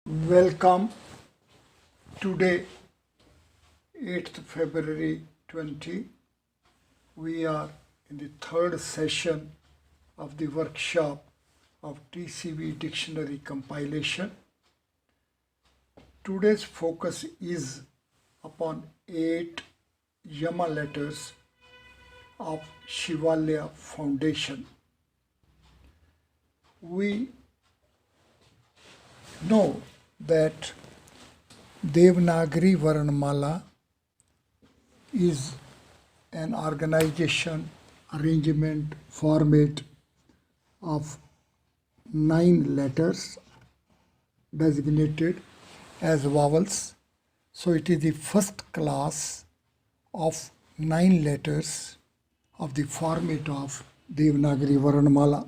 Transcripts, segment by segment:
Welcome. Today, 8th February 20, we are in the third session of the workshop of TCV dictionary compilation. Today's focus is upon 8 Yama letters of Shivailya foundation. We know that Devanagari Varnamala is an organization, arrangement, format of 9 letters designated as vowels. So it is the first class of 9 letters of the format of Devanagari Varnamala.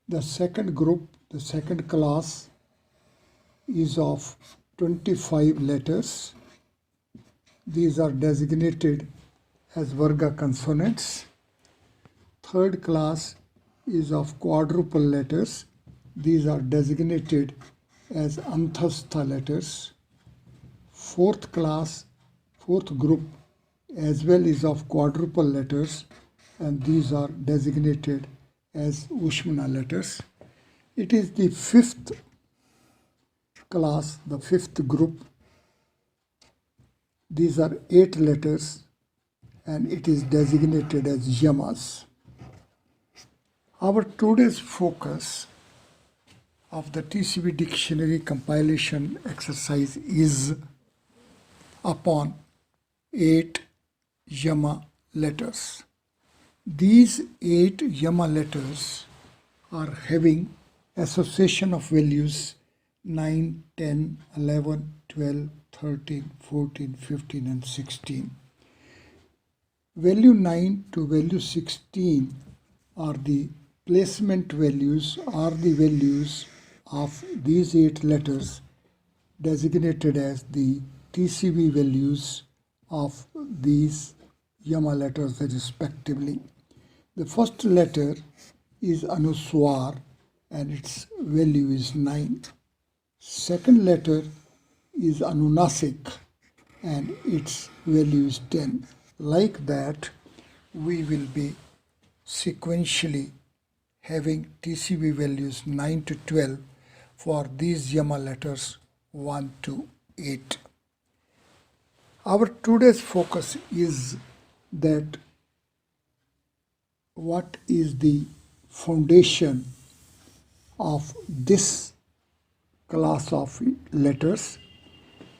The second group, the second class, is of 25 letters. These are designated as Varga consonants. Third class is of quadruple letters. These are designated as Anthastha letters. Fourth group as well is of quadruple letters, and these are designated as Ushmana letters. It is the fifth class, the fifth group. These are 8 letters and it is designated as Yamas. Our today's focus of the TCV dictionary compilation exercise is upon 8 Yama letters. These 8 Yama letters are having association of values 9, 10, 11, 12, 13, 14, 15 and 16. Value 9 to value 16 are the placement values, are the values of these 8 letters designated as the TCV values of these Yama letters respectively. The first letter is Anuswar and its value is 9. Second letter is Anunasik and its value is 10. Like that, we will be sequentially having TCV values 9 to 12 for these Yama letters 1 to 8. Our today's focus is that what is the foundation of this class of letters.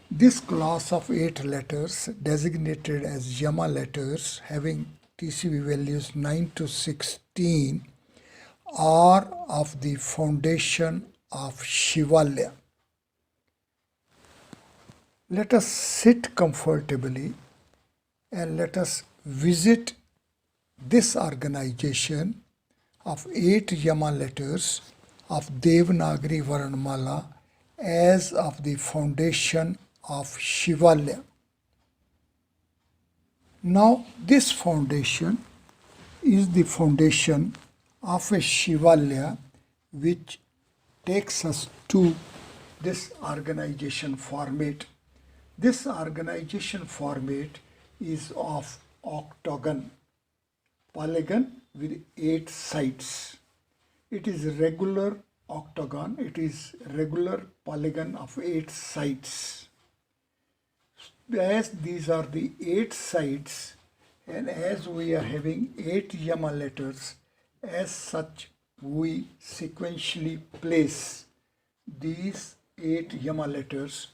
This class of 8 letters designated as Yama letters having TCV values 9 to 16 are of the foundation of Shivailya. Let us sit comfortably and let us visit this organization of 8 Yama letters of Devanagari Varnamala as of the foundation of Shivailya. Now this foundation is the foundation of a Shivailya which takes us to this organization format. This organization format is of octagon, polygon with 8 sides. It is regular octagon, it is regular polygon of 8 sides. As these are the 8 sides and as we are having 8 Yama letters, as such we sequentially place these 8 Yama letters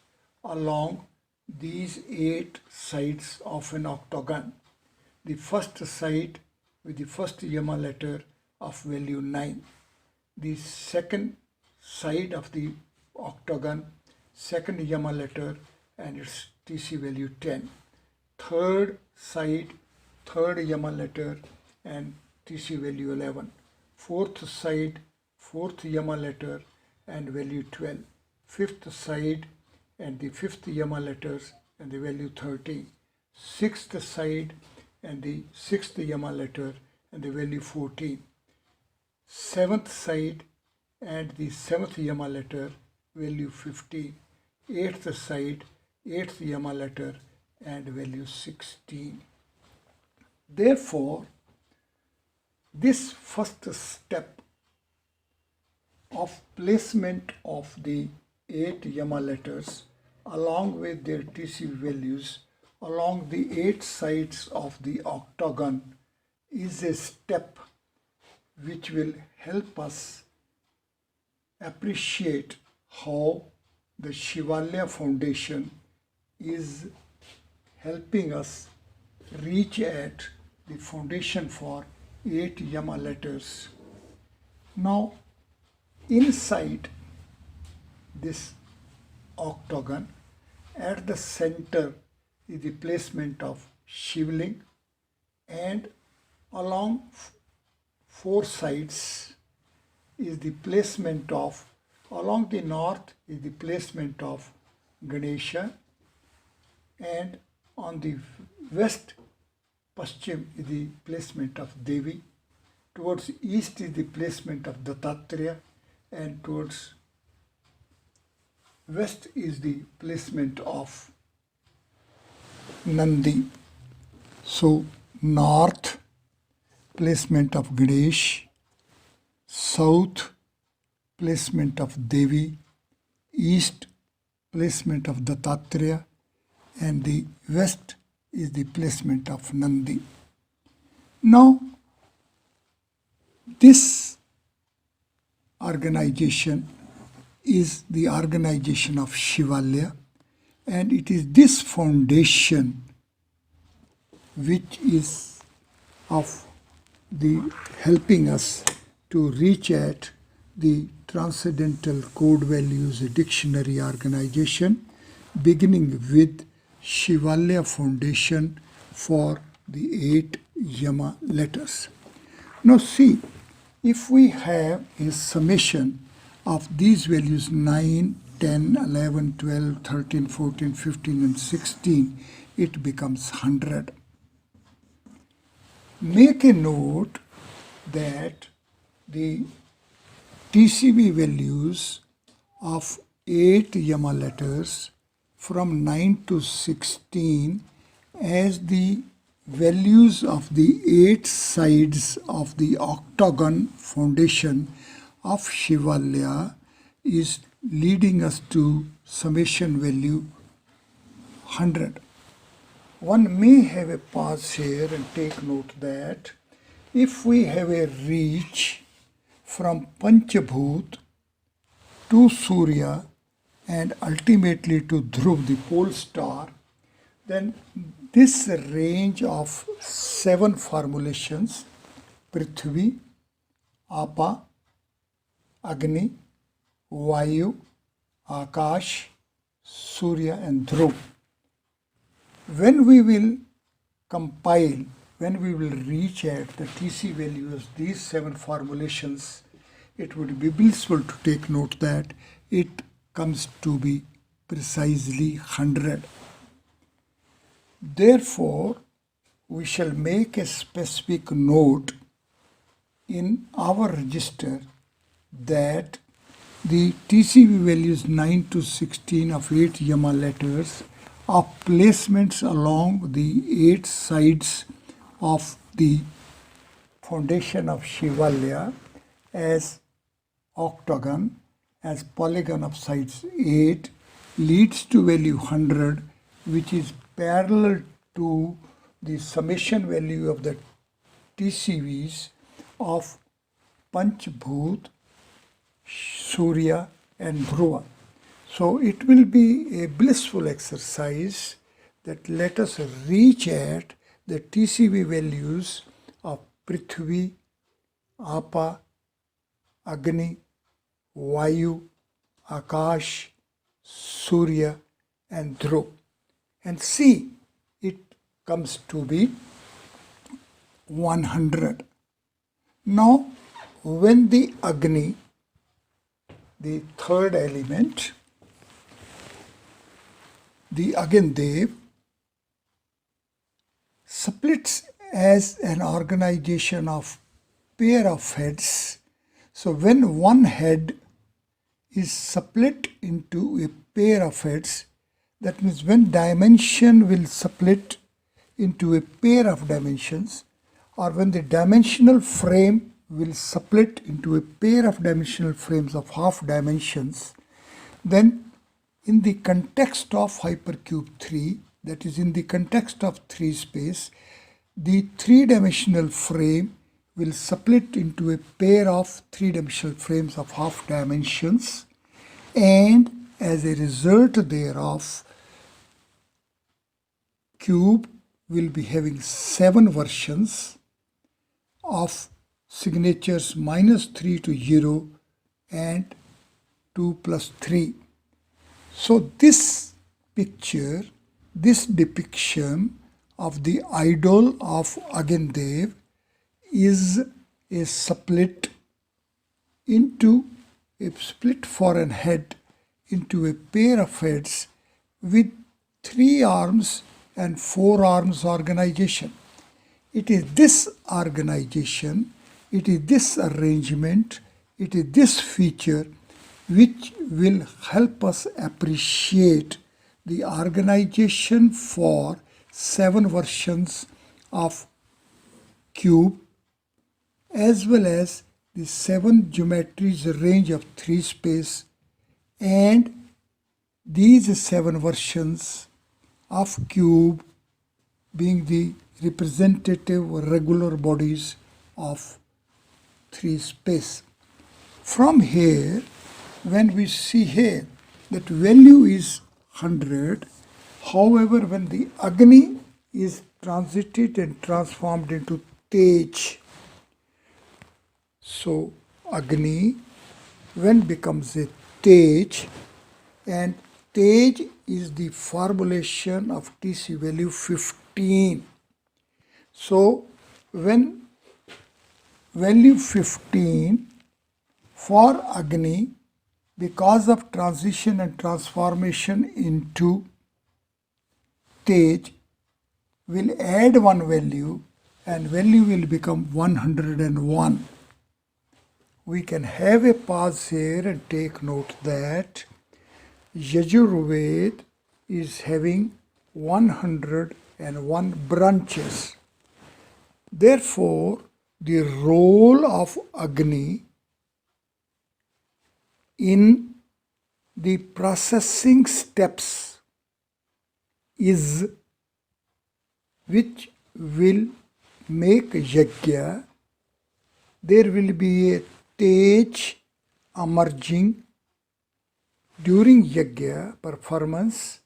along these 8 sides of an octagon. The first side with the first Yama letter of value 9. The second side of the octagon, second Yama letter and its TC value 10. Third side, third Yama letter and TC value 11. Fourth side, fourth Yama letter and value 12. Fifth side and the fifth Yama letters and the value 30. Sixth side and the sixth Yama letter and the value 14. Seventh side and the seventh Yama letter value 50, 8th side, 8th Yama letter, and value 16. Therefore, this first step of placement of the 8 Yama letters along with their TCV values along the 8 sides of the octagon is a step which will help us appreciate how the Shivailya Foundation is helping us reach at the foundation for 8 Yama letters. Now, inside this octagon, at the center is the placement of Shivling, and along 4 sides is the placement of, along the north is the placement of Ganesha, and on the west Paschim is the placement of Devi, towards east is the placement of Dattatreya, and towards west is the placement of Nandi. So north placement of Ganesh, south placement of Devi, east placement of Dattatreya, and the west is the placement of Nandi. Now, this organization is the organization of Shivailya, and it is this foundation which is of the helping us to reach at the Transcendental Code Values Dictionary organization, beginning with Shivailya Foundation for the 8 Yama letters. Now see, if we have a summation of these values 9, 10, 11, 12, 13, 14, 15 and 16, it becomes 100. Make a note that the TCV values of 8 Yama letters from 9 to 16 as the values of the 8 sides of the octagon foundation of Shivailya is leading us to summation value 100. One may have a pause here and take note that if we have a reach from Panchabhut to Surya and ultimately to Dhruv, the pole star, then this range of 7 formulations, Prithvi, Apa, Agni, Vayu, Akash, Surya and Dhruv, when we will compile, when we will reach at the TC values, these 7 formulations, it would be blissful to take note that it comes to be precisely 100. Therefore, we shall make a specific note in our register that the TCV values 9 to 16 of 8 Yama letters are placements along the 8 sides of the foundation of Shivailya as octagon, as polygon of sides 8 leads to value 100, which is parallel to the summation value of the TCVs of Panchabhut, Surya and Dhruva. So it will be a blissful exercise that let us reach at the TCV values of Prithvi, Apa, Agni, Vayu, Akash, Surya and Dhruv. And see, it comes to be 100. Now, when the Agni, the third element, the Agandev, splits as an organization of pair of heads. So when one head is split into a pair of heads. That means when dimension will split into a pair of dimensions, or when the dimensional frame will split into a pair of dimensional frames of half dimensions, then in the context of hypercube 3, that is in the context of 3 space, the 3-dimensional frame will split into a pair of 3-dimensional frames of half dimensions, and as a result thereof, cube will be having 7 versions of signatures -3 to 0 and 2 plus 3. So this picture, this depiction of the idol of Agendev is a split for an head into a pair of heads with 3 arms and 4 arms organization. It is this organization, it is this arrangement, it is this feature which will help us appreciate the organization for 7 versions of cube, as well as the 7 geometries range of 3 space, and these 7 versions of cube being the representative regular bodies of 3 space. From here, when we see here that value is 100, however, when the Agni is transited and transformed into Tej, so Agni when becomes a Tej, and Tej is the formulation of TC value 15. So when value 15 for Agni, because of transition and transformation into Tej, will add 1 value, and value will become 101. We can have a pause here and take note that Yajurved is having 101 branches. Therefore, the role of Agni in the processing steps is which will make Yajna. There will be a Tej emerging during Yajna performance,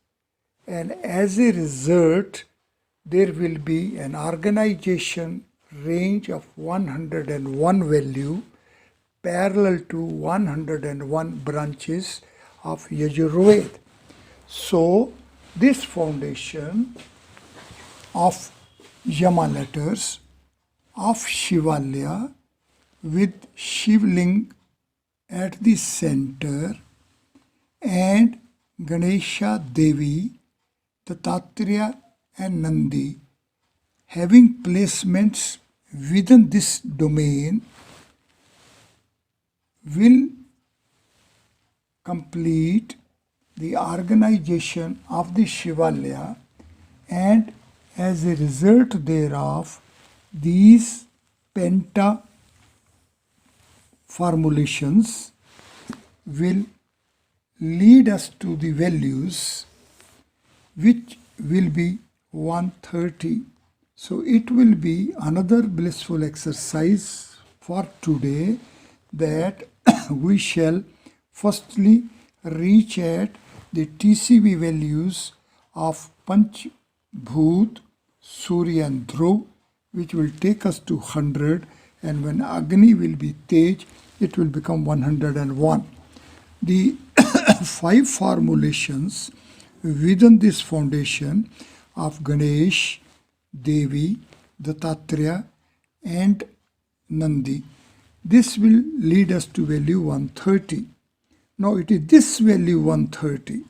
and as a result there will be an organization range of 101 value parallel to 101 branches of Yajurved. So this foundation of Yama letters of Shivailya with Shivling at the center and Ganesha Devi, Dattatreya and Nandi having placements within this domain will complete the organization of the Shivailya, and as a result thereof these penta formulations will lead us to the values which will be 130. So it will be another blissful exercise for today, that we shall firstly reach at the TCV values of Panch, Bhut, Surya and Dhruv, which will take us to 100, and when Agni will be Tej, it will become 101. The 5 formulations within this foundation of Ganesh, Devi, Dattatreya and Nandi, this will lead us to value 130. Now it is this value 130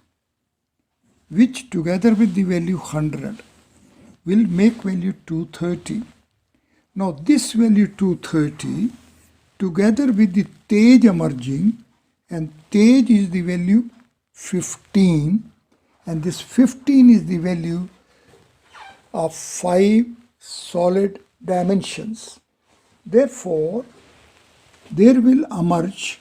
which together with the value 100 will make value 230. Now this value 230 together with the Tej emerging and Tej is the value 15, and this 15 is the value of 5 solid dimensions. Therefore, there will emerge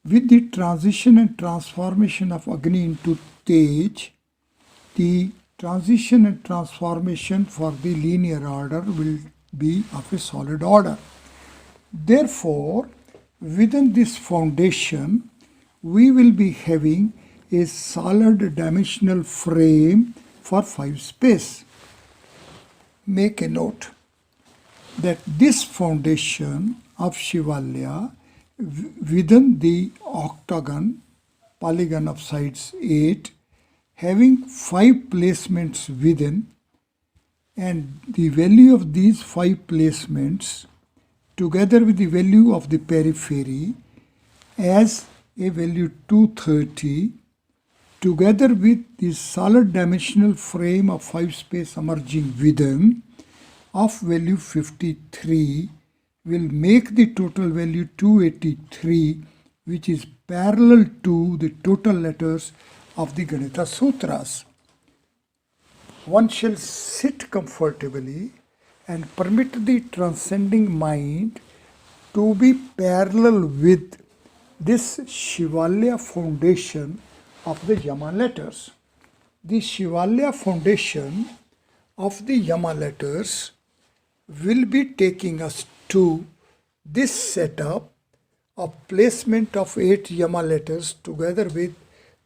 with the transition and transformation of Agni into Tej, the transition and transformation for the linear order will be of a solid order. Therefore, within this foundation, we will be having a solid dimensional frame for 5 space. Make a note that this foundation of Shivailya within the octagon, polygon of sides 8, having 5 placements within, and the value of these 5 placements together with the value of the periphery as a value 230, together with the solid dimensional frame of 5 space emerging within of value 53, will make the total value 283, which is parallel to the total letters of the Ganita Sutras. One shall sit comfortably and permit the transcending mind to be parallel with this Shivailya foundation of the Yama letters. The Shivailya foundation of the Yama letters will be taking us to this setup of placement of 8 Yama letters together with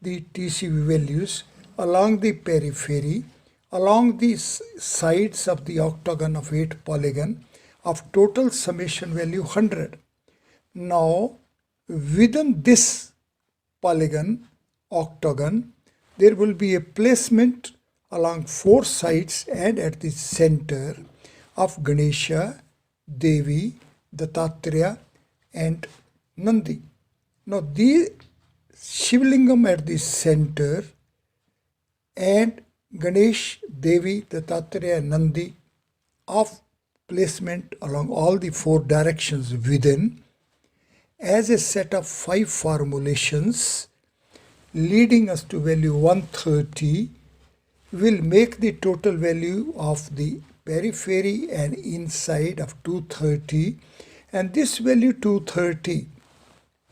the TCV values along the periphery, along the sides of the octagon of 8 polygon of total summation value 100. Now, within this polygon, octagon, there will be a placement along 4 sides and at the center of Ganesha, Devi, Dattatreya and Nandi. Now, the Shivlingam at the center and Ganesh, Devi, Dattatreya and Nandi of placement along all the 4 directions within as a set of 5 formulations leading us to value 130 will make the total value of the periphery and inside of 230, and this value 230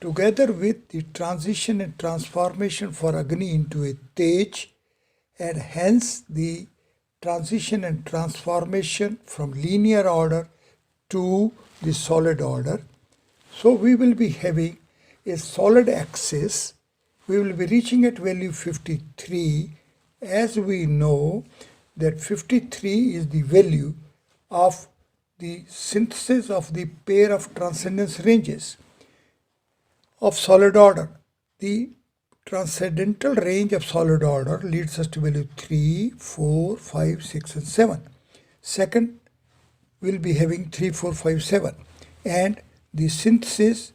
together with the transition and transformation for Agni into a Tej, and hence the transition and transformation from linear order to the solid order. So we will be having a solid axis. We will be reaching at value 53, as we know that 53 is the value of the synthesis of the pair of transcendence ranges of solid order. The transcendental range of solid order leads us to value 3, 4, 5, 6 and 7. Second will be having 3, 4, 5, 7, and the synthesis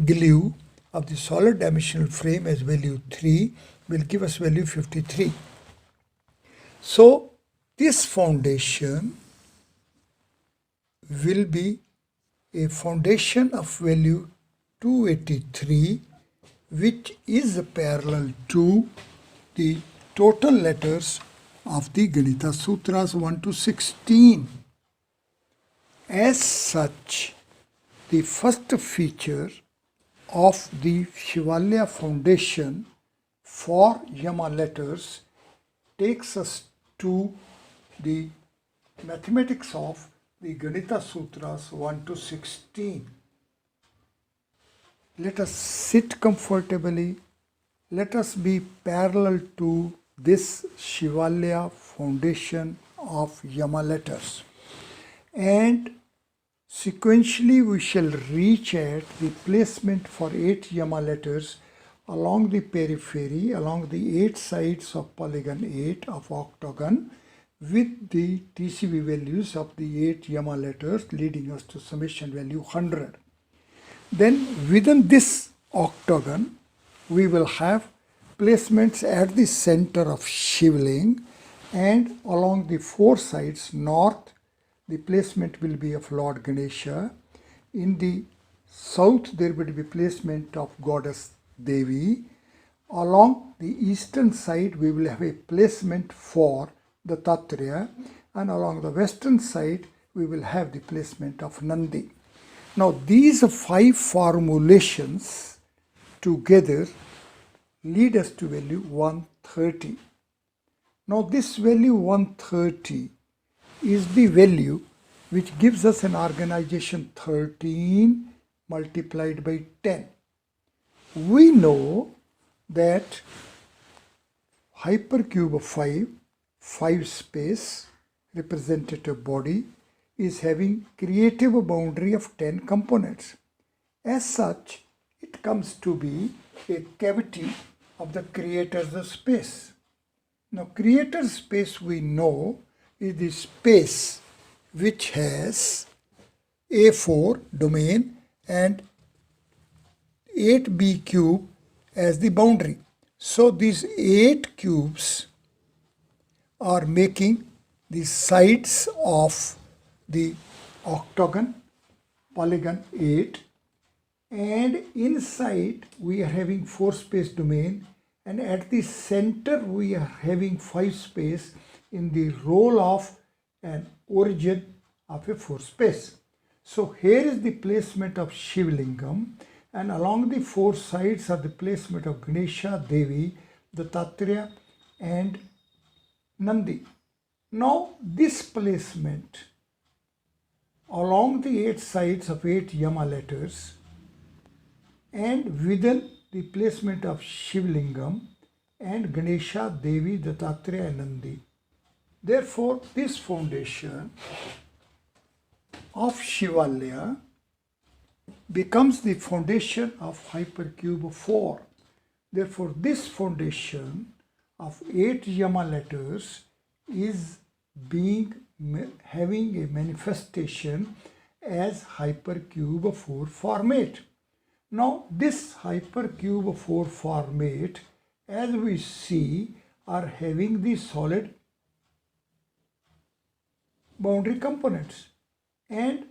glue of the solid dimensional frame as value 3 will give us value 53. So this foundation will be a foundation of value 283, which is parallel to the total letters of the Ganita Sutras 1 to 16. As such, the first feature of the Shivailya foundation for Yama letters takes us to the mathematics of the Ganita Sutras 1 to 16. Let us sit comfortably. Let us be parallel to this Shivailya foundation of Yama letters. And sequentially we shall reach at the placement for 8 Yama letters along the periphery, along the 8 sides of polygon 8 of octagon with the TCV values of the 8 Yama letters leading us to summation value 100. Then within this octagon we will have placements at the center of Shivling, and along the 4 sides north the placement will be of Lord Ganesha. In the south there would be placement of goddess Devi. Along the eastern side we will have a placement for the Tattreya, and along the western side we will have the placement of Nandi. Now these 5 formulations together lead us to value 130. Now this value 130 is the value which gives us an organization 13 multiplied by 10. We know that hypercube of 5 space representative body is having creative boundary of 10 components. As such, it comes to be a cavity of the creator's space. Now creator space we know is the space which has A4 domain and 8B cube as the boundary. So these 8 cubes are making the sides of the octagon, polygon 8, and inside we are having 4 space domain, and at the center we are having 5 space in the role of an origin of a 4 space. So here is the placement of Shivalingam, and along the 4 sides are the placement of Ganesha, Devi, the Tattreya and Nandi. Now this placement along the 8 sides of 8 Yama letters and within the placement of Shivalingam and Ganesha, Devi, Dattatreya and Nandi. Therefore, this foundation of Shivailya becomes the foundation of hypercube 4. Therefore, this foundation of 8 Yama letters is having a manifestation as hypercube 4 format. Now this hypercube 4 format, as we see, are having the solid boundary components, and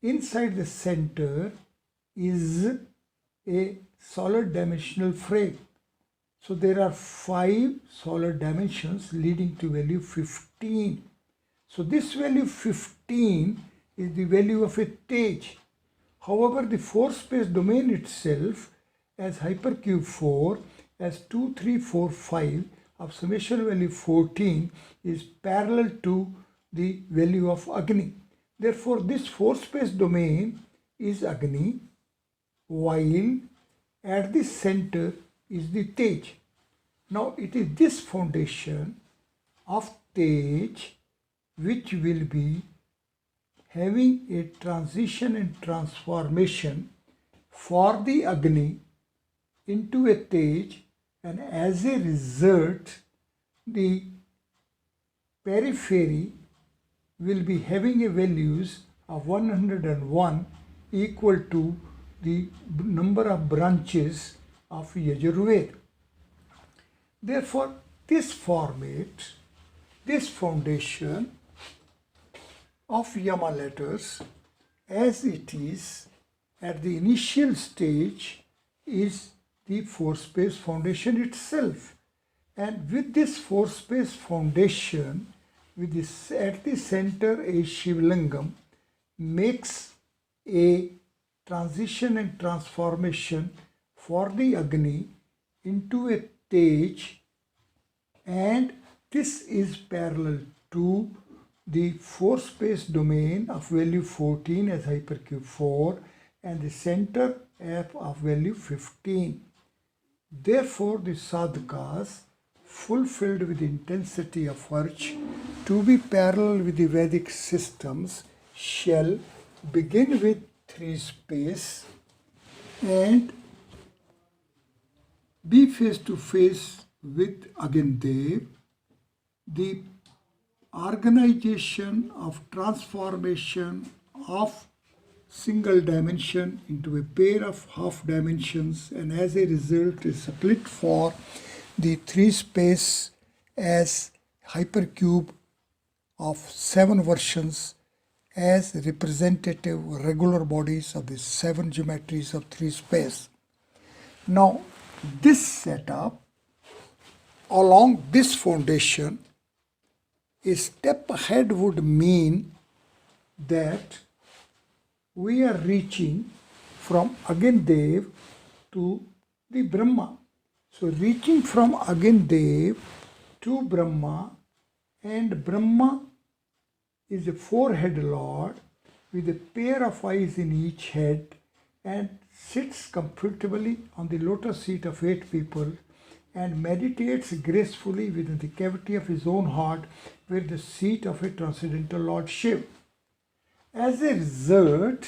inside the center is a solid dimensional frame. So there are 5 solid dimensions leading to value 15. So this value 15 is the value of a Tej. However, the 4 space domain itself as hypercube 4 as 2, 3, 4, 5 of summation value 14 is parallel to the value of Agni. Therefore, this 4 space domain is Agni, while at the center is the Tej. Now it is this foundation of Tej which will be having a transition and transformation for the Agni into a Tej, and as a result the periphery will be having a values of 101 equal to the number of branches of Yajurveda. Therefore, this format, this foundation of Yama letters as it is at the initial stage is the 4 space foundation itself, and with this 4 space foundation with this at the center a Shivalingam makes a transition and transformation for the Agni into a Tej, and this is parallel to the 4 space domain of value 14 as hypercube 4 and the center F of value 15. Therefore, the sadhakas fulfilled with intensity of urge to be parallel with the Vedic systems shall begin with 3 space and be face to face with Agandev. The organization of transformation of single dimension into a pair of half dimensions, and as a result is split for the 3 space as hypercube of 7 versions as representative regular bodies of the 7 geometries of 3 space. Now, this setup along this foundation, a step ahead would mean that we are reaching from Agandev to the Brahma. So reaching from Agandev to Brahma, and Brahma is a 4-head Lord with a pair of eyes in each head and sits comfortably on the lotus seat of 8 people and meditates gracefully within the cavity of his own heart, where the seat of a transcendental Lord Shiv. As a result,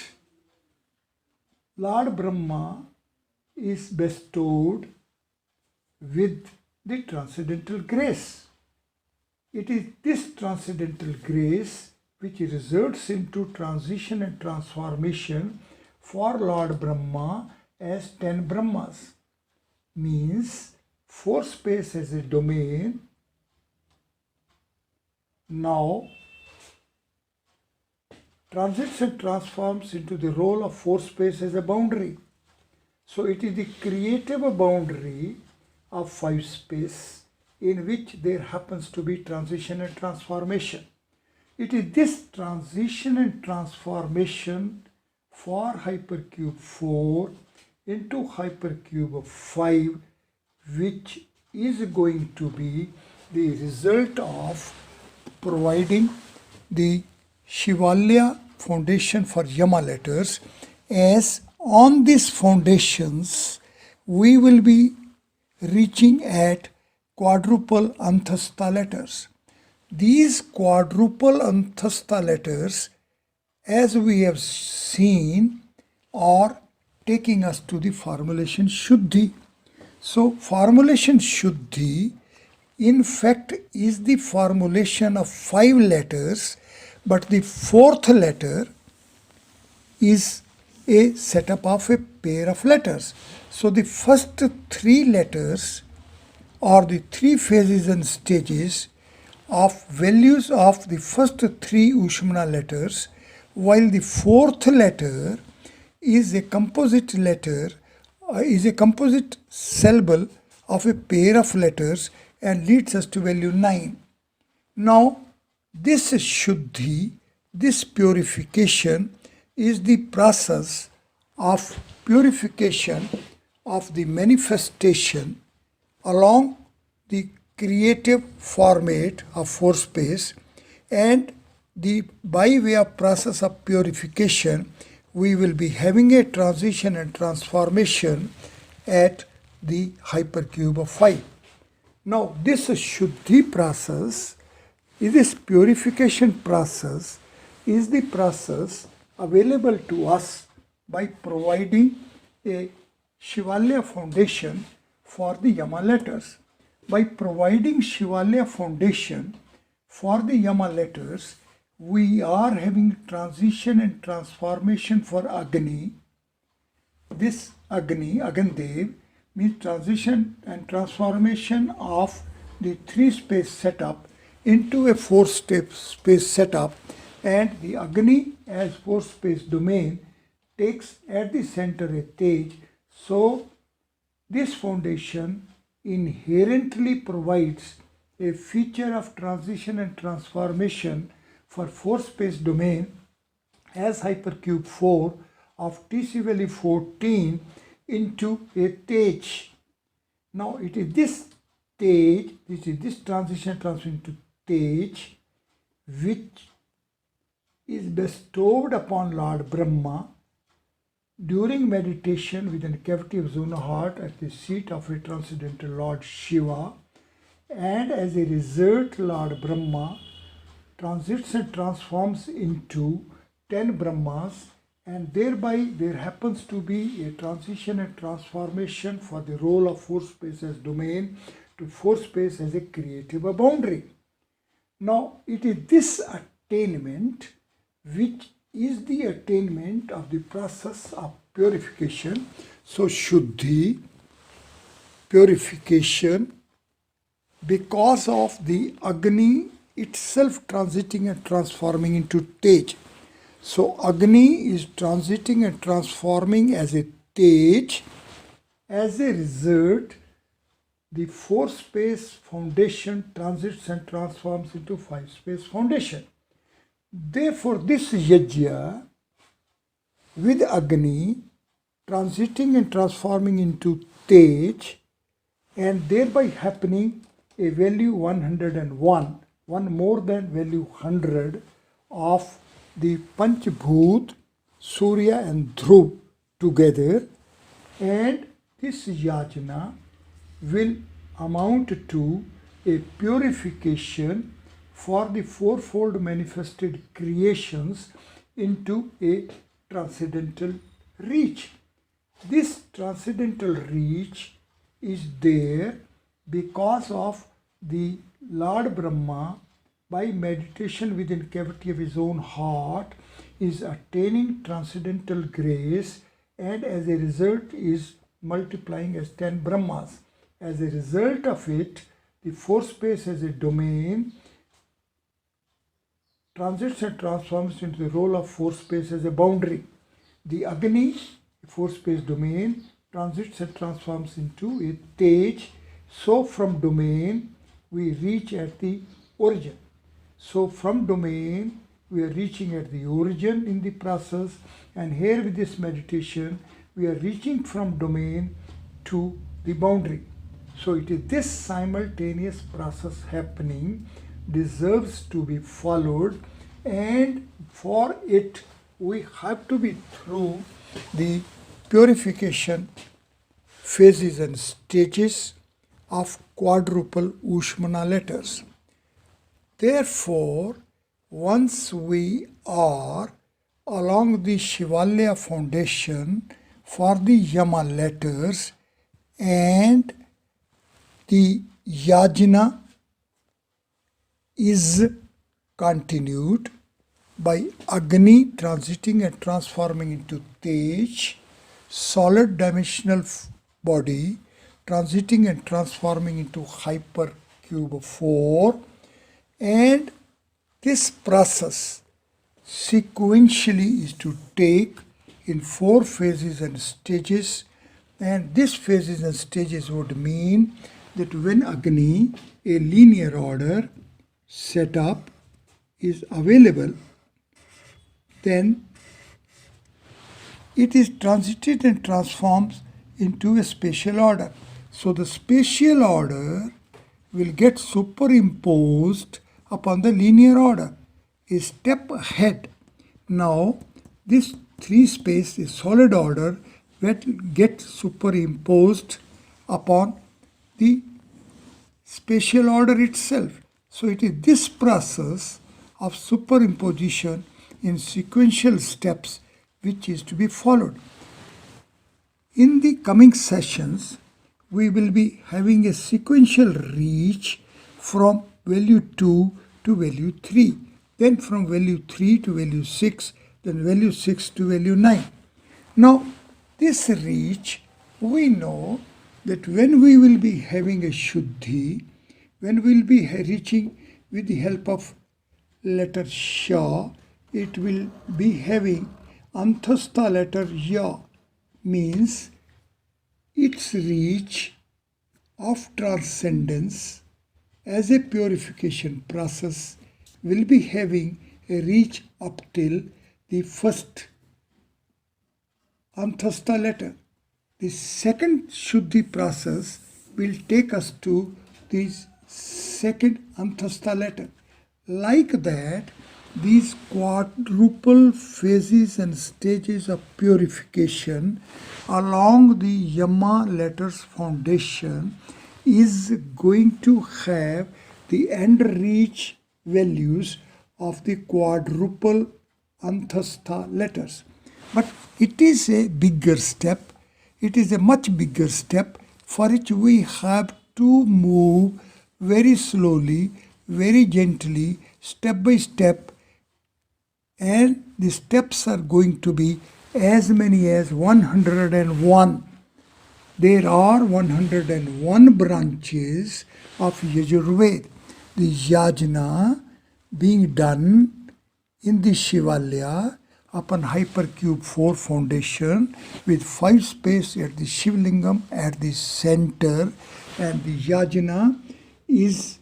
Lord Brahma is bestowed with the transcendental grace. It is this transcendental grace which results into transition and transformation for Lord Brahma as 10 Brahmas. Means 4 space as a domain now transits and transforms into the role of 4 space as a boundary. So it is the creative boundary of 5 space in which there happens to be transition and transformation. It is this transition and transformation for hypercube 4 into hypercube 5 which is going to be the result of providing the Shivailya foundation for Yama letters, as on these foundations we will be reaching at quadruple anthastha letters. These quadruple anthastha letters, as we have seen, are taking us to the formulation Shuddhi. So formulation Shuddhi in fact is the formulation of 5 letters, but the 4th letter is a setup of a pair of letters. So the first 3 letters are the 3 phases and stages of values of the first 3 Ushmana letters, while the 4th letter is a composite letter, is a composite syllable of a pair of letters and leads us to value 9. Now, this Shuddhi, this purification, is the process of purification of the manifestation along the creative format of 4 space, and the by way of process of purification we will be having a transition and transformation at the hypercube of 5. Now this Shuddhi process, this purification process, is the process available to us by providing a Shivailya foundation for the Yama letters. By providing Shivailya foundation for the Yama letters, we are having transition and transformation for Agni. This Agni, Agandev, means transition and transformation of the 3 space setup into a 4 step space setup, and the Agni as 4 space domain takes at the center a Tej. So this foundation inherently provides a feature of transition and transformation for 4 space domain as hypercube 4 of TCV 14 into a Tej. Now it is this Tej, this transition transformation into Tej, which is bestowed upon Lord Brahma during meditation within the cavity of his own heart at the seat of a transcendental Lord Shiva, and as a result Lord Brahma transits and transforms into 10 Brahmas, and thereby there happens to be a transition and transformation for the role of 4 space as domain to 4 space as a creative boundary. Now it is this attainment which is the attainment of the process of purification. So Shuddhi, purification, because of the Agni itself transiting and transforming into Tej. So Agni is transiting and transforming as a Tej. As a result, the 4-space foundation transits and transforms into 5-space foundation. Therefore, this yajna with Agni transiting and transforming into Tej and thereby happening a value 101, one more than value 100 of the Panchbhut, Surya and Dhruv together, and this yajna will amount to a purification for the fourfold manifested creations into a transcendental reach. This transcendental reach is there because of the Lord Brahma, by meditation within cavity of his own heart, is attaining transcendental grace, and as a result is multiplying as 10 Brahmas. As a result of it, the 4-space as a domain transits and transforms into the role of 4-space as a boundary. The Agni, 4-space domain, transits and transforms into a Tej. So from domain we reach at the origin. So from domain we are reaching at the origin in the process, and here with this meditation we are reaching from domain to the boundary. So it is this simultaneous process happening deserves to be followed, and for it we have to be through the purification phases and stages of quadruple Ushmana letters. Therefore, once we are along the Shivailya foundation for the Yama letters, and the yajna is continued by Agni transiting and transforming into Tej, solid dimensional body transiting and transforming into hypercube 4, and this process sequentially is to take in 4 phases and stages, and these phases and stages would mean that when Agni, a linear order setup, is available, then it is transited and transforms into a spatial order. So the spatial order will get superimposed upon the linear order, a step ahead. Now this 3-space is solid order that gets superimposed upon the spatial order itself. So it is this process of superimposition in sequential steps which is to be followed. In the coming sessions, we will be having a sequential reach from value 2 to value 3, then from value 3 to value 6, then value 6 to value 9. Now, this reach, we know that when we will be having a Shuddhi, when we will be reaching with the help of letter Sha, it will be having Anthastha letter Ya, means its reach of transcendence as a purification process will be having a reach up till the first Anthastha letter. The second Shuddhi process will take us to the second Anthastha letter. Like that, these quadruple phases and stages of purification along the Yama letters foundation is going to have the end reach values of the quadruple Anthastha letters. But it is a bigger step. It is a much bigger step for which we have to move very slowly, very gently, step by step, and the steps are going to be as many as 101. There are 101 branches of Yajurveda. The yajna being done in the Shivailya upon hypercube 4 foundation with 5 space at the Shivlingam at the center, and the yajna is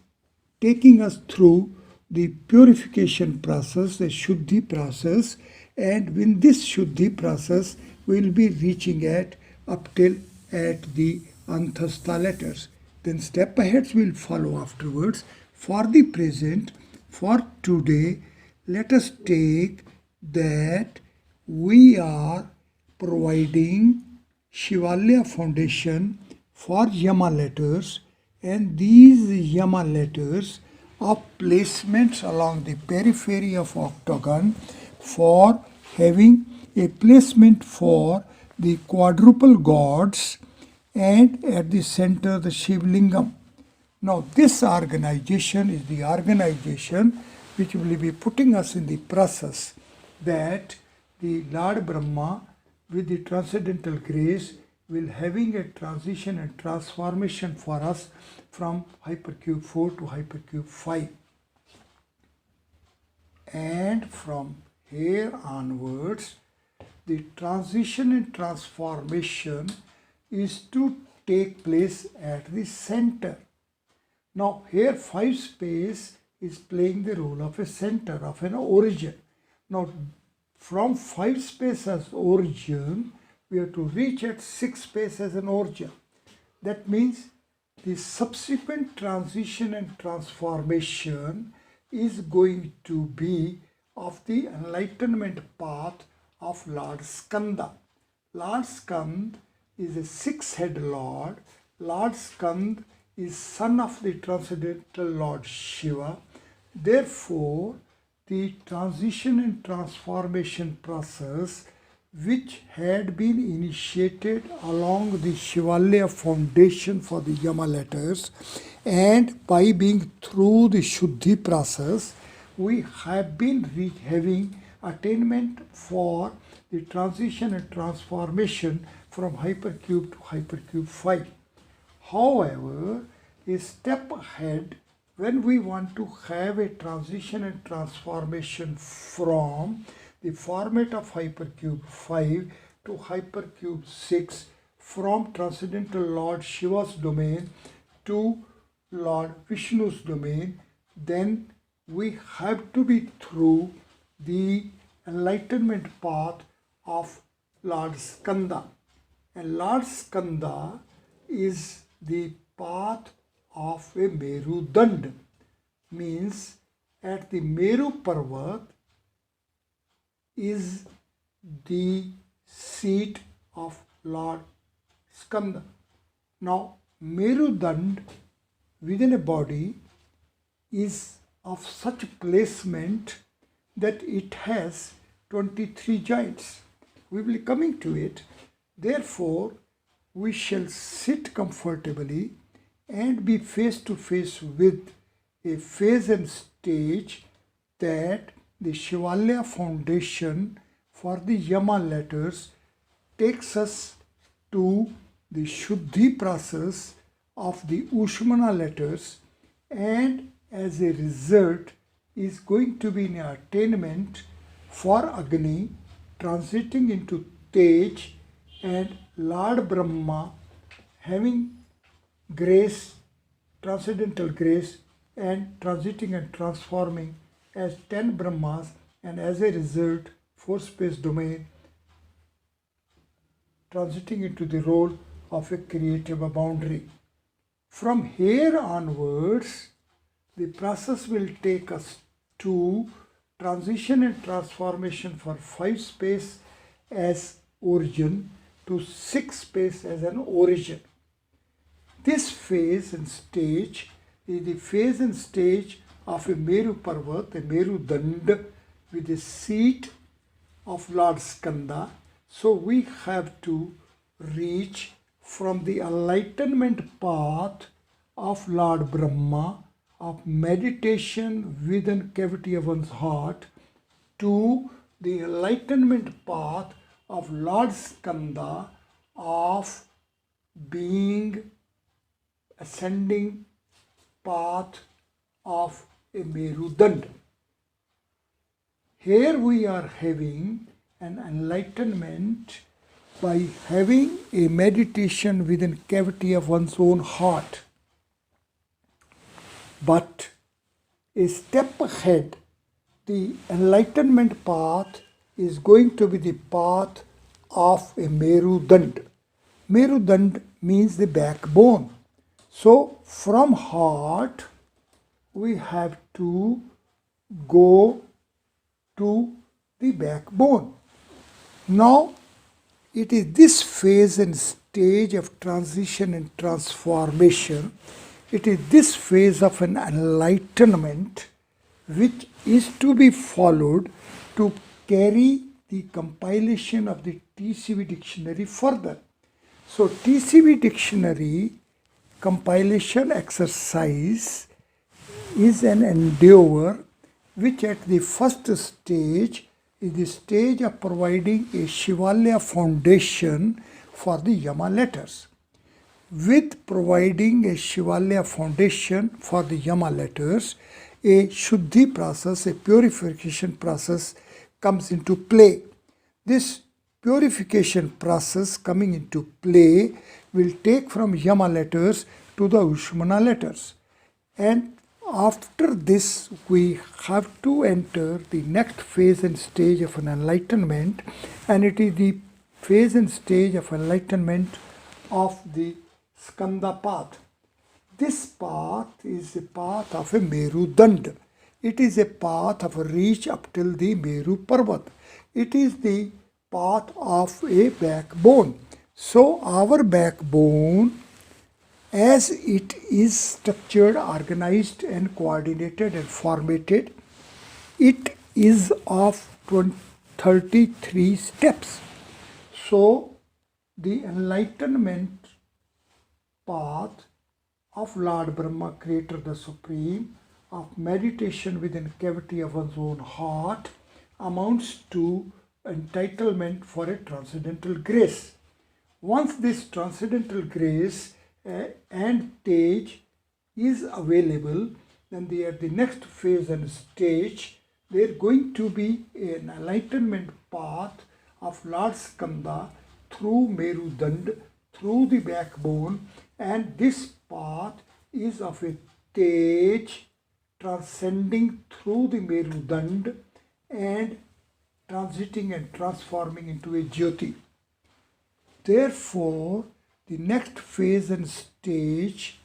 taking us through the purification process, the Shuddhi process, and in this Shuddhi process we will be reaching at up till at the Anthastha letters. Then step aheads will follow afterwards. For the present, for today, let us take that we are providing Shivailya foundation for Yama letters, and these Yama letters are placements along the periphery of octagon for having a placement for the quadruple gods and at the center the Shivlingam. Now this organization is the organization which will be putting us in the process that the Lord Brahma with the transcendental grace will having a transition and transformation for us from hypercube 4 to hypercube 5. And from here onwards, the transition and transformation is to take place at the center. Now here 5 space is playing the role of a center, of an origin. Now from 5 space as origin, we have to reach at 6 space as an origin. That means the subsequent transition and transformation is going to be of the enlightenment path of Lord Skanda. Lord Skanda is a 6-head Lord. Lord Skanda is son of the transcendental Lord Shiva. Therefore, the transition and transformation process which had been initiated along the Shivailya foundation for the Yama letters, and by being through the Shuddhi process, we have been having attainment for the transition and transformation from hypercube to hypercube 5. However, a step ahead, when we want to have a transition and transformation from the format of hypercube 5 to hypercube 6, from transcendental Lord Shiva's domain to Lord Vishnu's domain, then we have to be through the enlightenment path of Lord Skanda. And Lord Skanda is the path of a Meru Dand, means at the Meru Parvat is the seat of Lord Skanda. Now Meru Dand within a body is of such placement that it has 23 joints. We will be coming to it. Therefore, we shall sit comfortably and be face to face with a phase and stage that the Shivailya foundation for the Yama letters takes us to the Shuddhi process of the Ushmana letters, and as a result is going to be an attainment for Agni transiting into Tej, and Lord Brahma having grace, transcendental grace, and transiting and transforming as 10 Brahmas, and as a result 4 space domain transiting into the role of a creative boundary. From here onwards, the process will take us to transition and transformation for 5 space as origin to 6 space as an origin. This phase and stage is the phase and stage of a Meru Parvat, a Meru Dand, with the seat of Lord Skanda. So we have to reach from the enlightenment path of Lord Brahma, of meditation within cavity of one's heart, to the enlightenment path of Lord Skanda, of being ascending path of a Meru Dand. Here we are having an enlightenment by having a meditation within cavity of one's own heart. But a step ahead, the enlightenment path is going to be the path of a Merudand. Merudand means the backbone. So from heart, we have to go to the backbone. Now, it is this phase and stage of transition and transformation. It is this phase of an enlightenment which is to be followed to carry the compilation of the TCV dictionary further. So TCV dictionary compilation exercise is an endeavor which at the first stage is the stage of providing a Shivailya foundation for the Yama letters. With providing a Shivailya foundation for the Yama letters, a Shuddhi process, a purification process comes into play. This purification process coming into play will take from Yama letters to the Ushmana letters. And after this, we have to enter the next phase and stage of an enlightenment, and it is the phase and stage of enlightenment of the Skanda path. This path is the path of a Merudand. It is a path of a reach up till the Meru Parvat. It is the path of a backbone. So our backbone, as it is structured, organized and coordinated and formatted, it is of 33 steps. So the enlightenment path of Lord Brahma, Creator the Supreme, of meditation within cavity of one's own heart amounts to entitlement for a transcendental grace. Once this transcendental grace and stage is available, then at the next phase and stage, there is going to be an enlightenment path of Lord Skanda through Merudand, through the backbone, and this path is of a stage transcending through the Merudand and transiting and transforming into a Jyoti. Therefore, the next phase and stage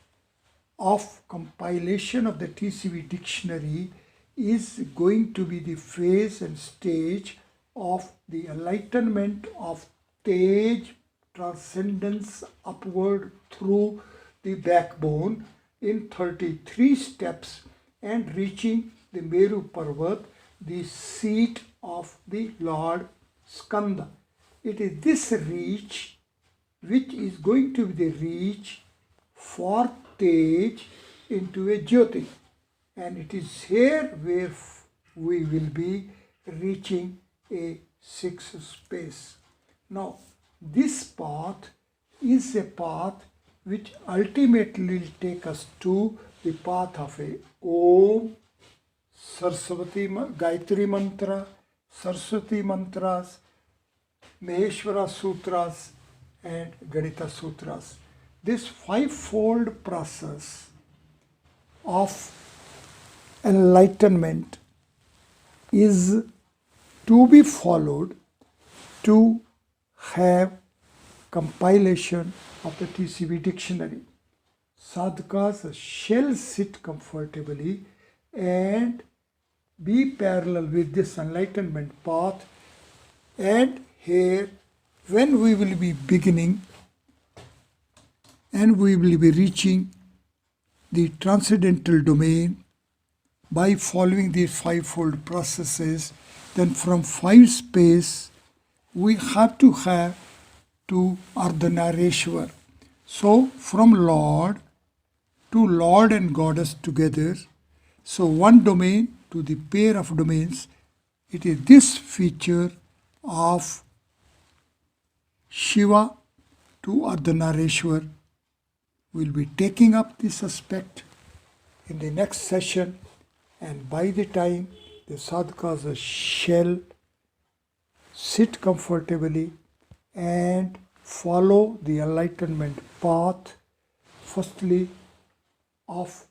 of compilation of the TCV dictionary is going to be the phase and stage of the enlightenment of stage transcendence upward through the backbone in 33 steps and reaching the Meru Parvat, the seat of the Lord Skanda. It is this reach which is going to be the reach for stage into a Jyoti, and it is here where we will be reaching a sixth space. Now, this path is a path which ultimately will take us to the path of a Om, Saraswati, Gayatri Mantra, Saraswati Mantras, Maheshwara Sutras, and Ganita Sutras. This fivefold process of enlightenment is to be followed to have compilation of the TCV dictionary. Sadhakas shall sit comfortably and be parallel with this enlightenment path, and here when we will be beginning and we will be reaching the transcendental domain by following these fivefold processes, then from five space we have to Ardhanareshwar. So from Lord to Lord and Goddess together, so one domain to the pair of domains, it is this feature of Shiva to Ardhanareshwar. We'll be taking up this aspect in the next session, and by the time the sadhakas shall sit comfortably and follow the enlightenment path, firstly of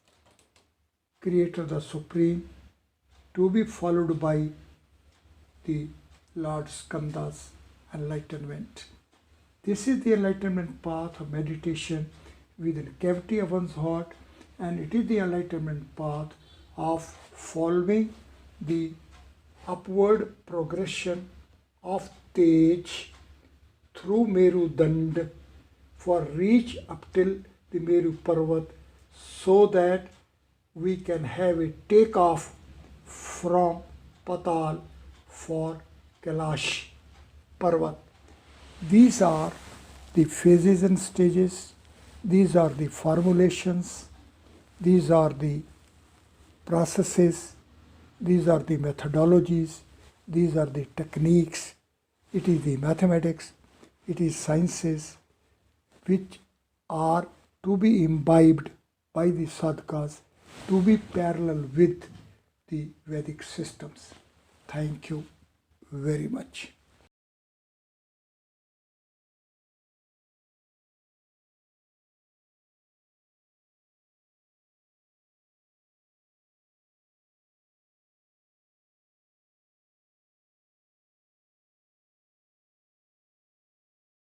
Creator the Supreme, to be followed by the Lord Skanda's enlightenment. This is the enlightenment path of meditation within the cavity of one's heart, and it is the enlightenment path of following the upward progression of Tej through Meru Dand for reach up till the Meru Parvat, so that we can have a takeoff from Patal for Kailash Parvat. These are the phases and stages, these are the formulations, these are the processes, these are the methodologies, these are the techniques, it is the mathematics, it is sciences which are to be imbibed by the sadhakas to be parallel with the Vedic systems. Thank you very much.